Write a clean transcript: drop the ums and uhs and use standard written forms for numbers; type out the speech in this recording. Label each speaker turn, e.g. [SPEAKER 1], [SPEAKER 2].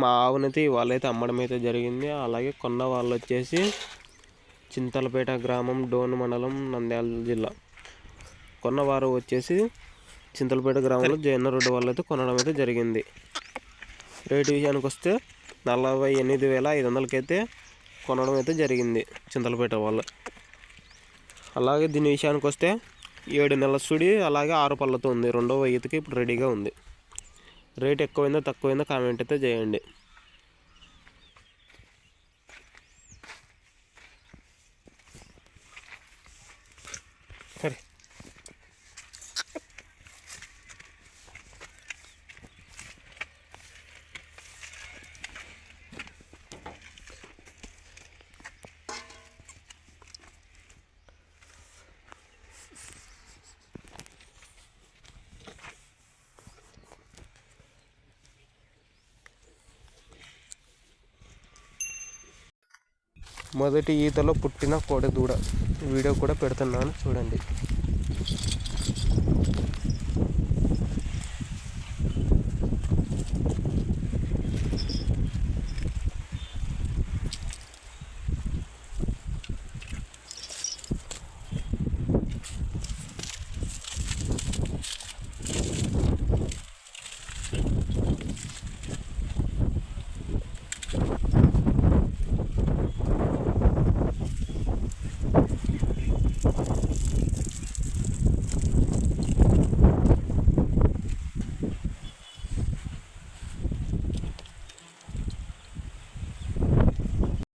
[SPEAKER 1] మా ఆవునైతే వాళ్ళైతే అమ్మడం అయితే జరిగింది. అలాగే కొన్న వాళ్ళు వచ్చేసి చింతలపేట గ్రామం, డోన్ మండలం, నంద్యాల జిల్లా. కొన్నవారు వచ్చేసి చింతలపేట గ్రామంలో జయన్న రోడ్డు వాళ్ళు అయితే కొనడం అయితే జరిగింది. రేటు విషయానికి వస్తే 48,500 అయితే కొనడం అయితే జరిగింది చింతలపేట వాళ్ళు. అలాగే దీని విషయానికి వస్తే 7 నెలల సుడి, అలాగే 6 పళ్ళతో ఉంది. 2వ ఈతకి ఇప్పుడు రెడీగా ఉంది. రేట్ ఎక్కువైందో తక్కువైందో కామెంట్ అయితే చేయండి. సరే, మొదటి ఈతలో పుట్టిన కోడె దూడ వీడియో కూడా పెడుతున్నాను, చూడండి.